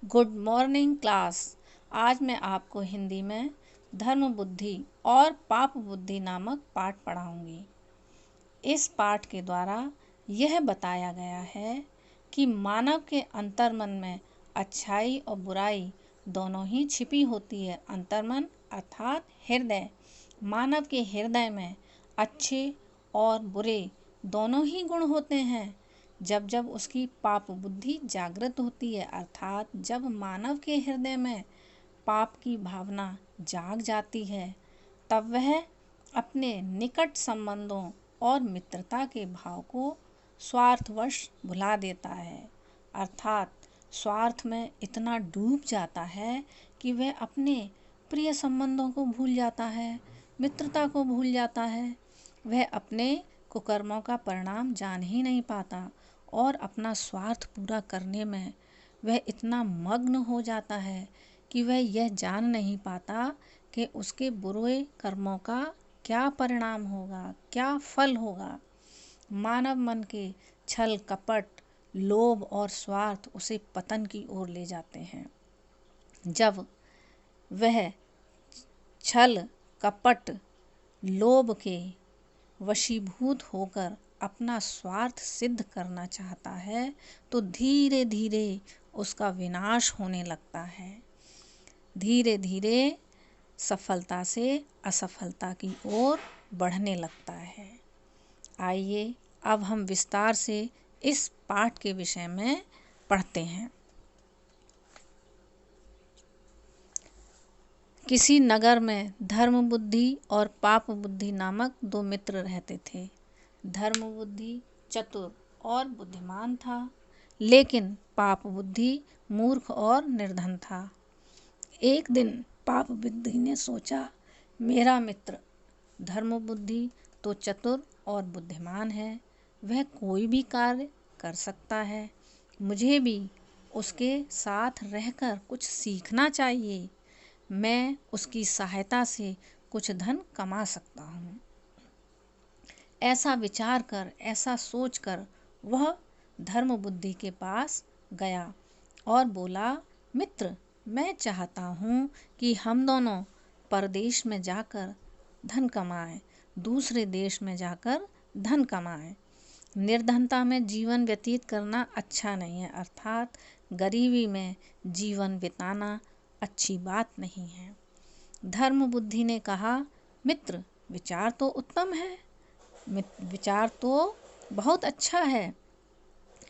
Good morning class. आज मैं आपको हिंदी में धर्म बुद्धि और पाप बुद्धि नामक पाठ पढ़ाऊंगी। इस पाठ के द्वारा यह बताया गया है कि मानव के अंतर्मन में अच्छाई और बुराई दोनों ही छिपी होती है। अंतर्मन अर्थात हृदय। मानव के हृदय में अच्छे और बुरे दोनों ही गुण होते हैं। जब जब उसकी पाप बुद्धि जागृत होती है, अर्थात जब मानव के हृदय में पाप की भावना जाग जाती है, तब वह अपने निकट संबंधों और मित्रता के भाव को स्वार्थवश भुला देता है। अर्थात स्वार्थ में इतना डूब जाता है कि वह अपने प्रिय संबंधों को भूल जाता है, मित्रता को भूल जाता है। वह अपने कुकर्मों का परिणाम जान ही नहीं पाता और अपना स्वार्थ पूरा करने में वह इतना मग्न हो जाता है कि वह यह जान नहीं पाता कि उसके बुरे कर्मों का क्या परिणाम होगा, क्या फल होगा। मानव मन के छल कपट, लोभ और स्वार्थ उसे पतन की ओर ले जाते हैं। जब वह छल कपट लोभ के वशीभूत होकर अपना स्वार्थ सिद्ध करना चाहता है, तो धीरे धीरे उसका विनाश होने लगता है। धीरे धीरे सफलता से असफलता की ओर बढ़ने लगता है। आइए अब हम विस्तार से इस पाठ के विषय में पढ़ते हैं। किसी नगर में धर्म बुद्धि और पाप बुद्धि नामक दो मित्र रहते थे। धर्म बुद्धि चतुर और बुद्धिमान था, लेकिन पाप बुद्धि मूर्ख और निर्धन था। एक दिन पाप बुद्धि ने सोचा, मेरा मित्र धर्म बुद्धि तो चतुर और बुद्धिमान है, वह कोई भी कार्य कर सकता है। मुझे भी उसके साथ रहकर कुछ सीखना चाहिए। मैं उसकी सहायता से कुछ धन कमा सकता हूँ। ऐसा विचार कर, ऐसा सोचकर वह धर्म बुद्धि के पास गया और बोला, मित्र, मैं चाहता हूँ कि हम दोनों परदेश में जाकर धन कमाएं, दूसरे देश में जाकर धन कमाएं। निर्धनता में जीवन व्यतीत करना अच्छा नहीं है, अर्थात गरीबी में जीवन बिताना अच्छी बात नहीं है। धर्म बुद्धि ने कहा, मित्र, विचार तो उत्तम है, विचार तो बहुत अच्छा है,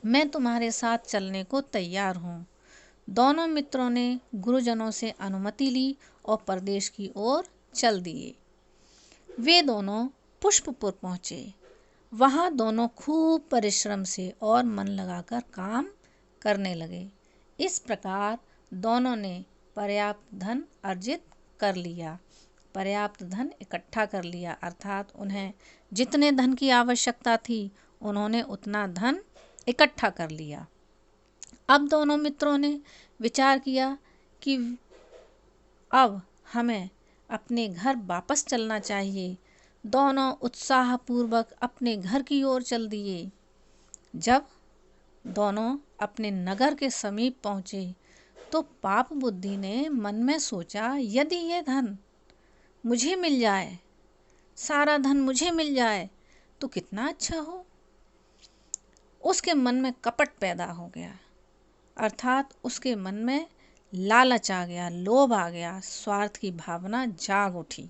मैं तुम्हारे साथ चलने को तैयार हूँ। दोनों मित्रों ने गुरुजनों से अनुमति ली और परदेश की ओर चल दिए। वे दोनों पुष्पपुर पहुँचे। वहाँ दोनों खूब परिश्रम से और मन लगाकर काम करने लगे। इस प्रकार दोनों ने पर्याप्त धन अर्जित कर लिया, पर्याप्त धन इकट्ठा कर लिया, अर्थात उन्हें जितने धन की आवश्यकता थी उन्होंने उतना धन इकट्ठा कर लिया। अब दोनों मित्रों ने विचार किया कि अब हमें अपने घर वापस चलना चाहिए। दोनों उत्साहपूर्वक अपने घर की ओर चल दिए। जब दोनों अपने नगर के समीप पहुँचे तो पाप बुद्धि ने मन में सोचा, यदि ये धन मुझे मिल जाए, सारा धन मुझे मिल जाए तो कितना अच्छा हो। उसके मन में कपट पैदा हो गया, अर्थात उसके मन में लालच आ गया, लोभ आ गया, स्वार्थ की भावना जाग उठी।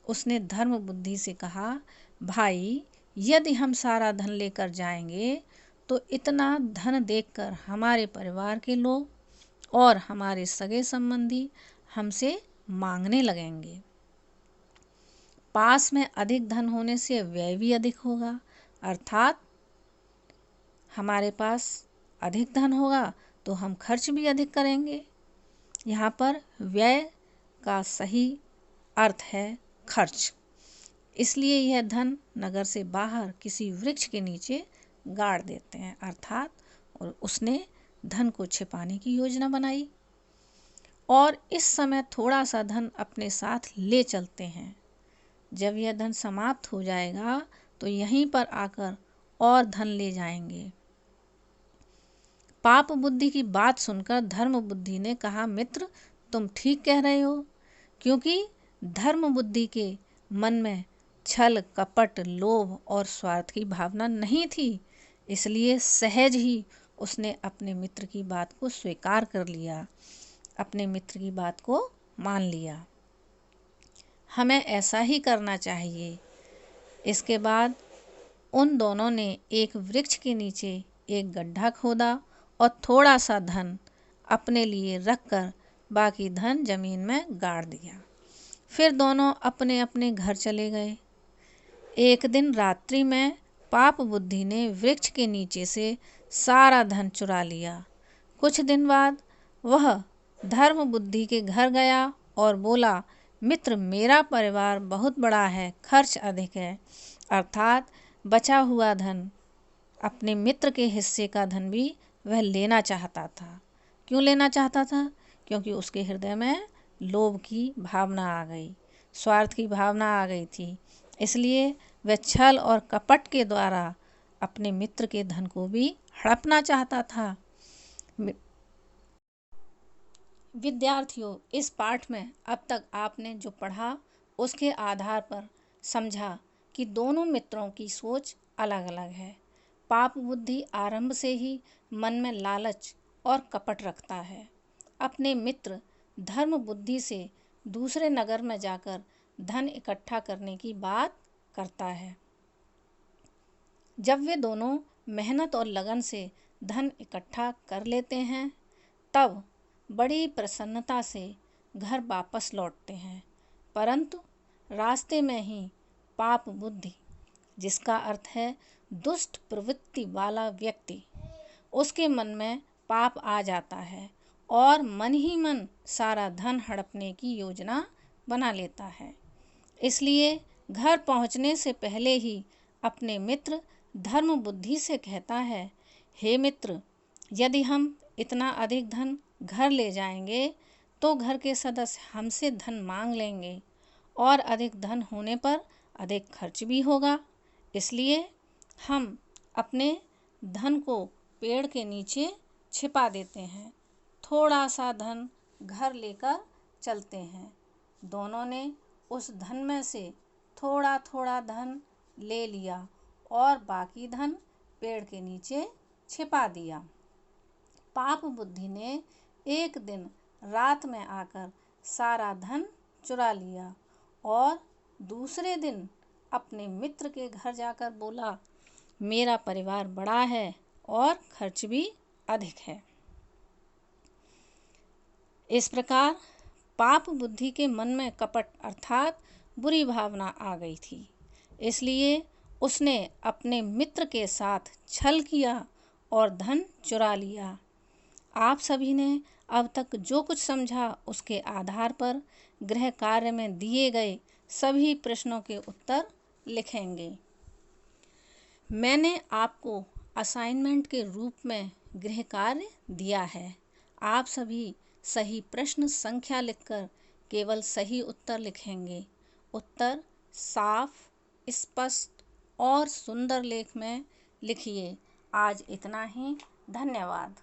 उसने धर्म बुद्धि से कहा, भाई, यदि हम सारा धन लेकर जाएंगे तो इतना धन देखकर हमारे परिवार के लोग और हमारे सगे संबंधी हमसे मांगने लगेंगे। पास में अधिक धन होने से व्यय भी अधिक होगा, अर्थात हमारे पास अधिक धन होगा तो हम खर्च भी अधिक करेंगे। यहाँ पर व्यय का सही अर्थ है खर्च। इसलिए यह धन नगर से बाहर किसी वृक्ष के नीचे गाड़ देते हैं, अर्थात और उसने धन को छिपाने की योजना बनाई और इस समय थोड़ा सा धन अपने साथ ले चलते हैं। जब यह धन समाप्त हो जाएगा तो यहीं पर आकर और धन ले जाएंगे। पाप बुद्धि की बात सुनकर धर्म बुद्धि ने कहा, मित्र तुम ठीक कह रहे हो, क्योंकि धर्म बुद्धि के मन में छल, कपट, लोभ और स्वार्थ की भावना नहीं थी, इसलिए सहज ही उसने अपने मित्र की बात को स्वीकार कर लिया, अपने मित्र की बात को मान लिया। हमें ऐसा ही करना चाहिए। इसके बाद उन दोनों ने एक वृक्ष के नीचे एक गड्ढा खोदा और थोड़ा सा धन अपने लिए रखकर बाकी धन जमीन में गाड़ दिया। फिर दोनों अपने अपने घर चले गए। एक दिन रात्रि में पाप बुद्धि ने वृक्ष के नीचे से सारा धन चुरा लिया। कुछ दिन बाद वह धर्म बुद्धि के घर गया और बोला, मित्र मेरा परिवार बहुत बड़ा है, खर्च अधिक है, अर्थात बचा हुआ धन, अपने मित्र के हिस्से का धन भी वह लेना चाहता था। क्यों लेना चाहता था? क्योंकि उसके हृदय में लोभ की भावना आ गई, स्वार्थ की भावना आ गई थी, इसलिए वह छल और कपट के द्वारा अपने मित्र के धन को भी हड़पना चाहता था। विद्यार्थियों, इस पाठ में अब तक आपने जो पढ़ा उसके आधार पर समझा कि दोनों मित्रों की सोच अलग अलग है। पाप बुद्धि आरंभ से ही मन में लालच और कपट रखता है। अपने मित्र धर्म बुद्धि से दूसरे नगर में जाकर धन इकट्ठा करने की बात करता है। जब वे दोनों मेहनत और लगन से धन इकट्ठा कर लेते हैं, तब बड़ी प्रसन्नता से घर वापस लौटते हैं, परंतु रास्ते में ही पाप बुद्धि, जिसका अर्थ है दुष्ट प्रवृत्ति वाला व्यक्ति, उसके मन में पाप आ जाता है और मन ही मन सारा धन हड़पने की योजना बना लेता है। इसलिए घर पहुंचने से पहले ही अपने मित्र धर्म बुद्धि से कहता है, हे मित्र, यदि हम इतना अधिक धन घर ले जाएंगे तो घर के सदस्य हमसे धन मांग लेंगे और अधिक धन होने पर अधिक खर्च भी होगा। इसलिए हम अपने धन को पेड़ के नीचे छिपा देते हैं, थोड़ा सा धन घर लेकर चलते हैं। दोनों ने उस धन में से थोड़ा थोड़ा धन ले लिया और बाकी धन पेड़ के नीचे छिपा दिया। पाप बुद्धि ने एक दिन रात में आकर सारा धन चुरा लिया और दूसरे दिन अपने मित्र के घर जाकर बोला, मेरा परिवार बड़ा है और खर्च भी अधिक है। इस प्रकार पाप बुद्धि के मन में कपट अर्थात बुरी भावना आ गई थी, इसलिए उसने अपने मित्र के साथ छल किया और धन चुरा लिया। आप सभी ने अब तक जो कुछ समझा उसके आधार पर गृह कार्य में दिए गए सभी प्रश्नों के उत्तर लिखेंगे। मैंने आपको असाइनमेंट के रूप में गृह कार्य दिया है। आप सभी सही प्रश्न संख्या लिखकर केवल सही उत्तर लिखेंगे। उत्तर साफ, स्पष्ट और सुंदर लेख में लिखिए। आज इतना ही। धन्यवाद।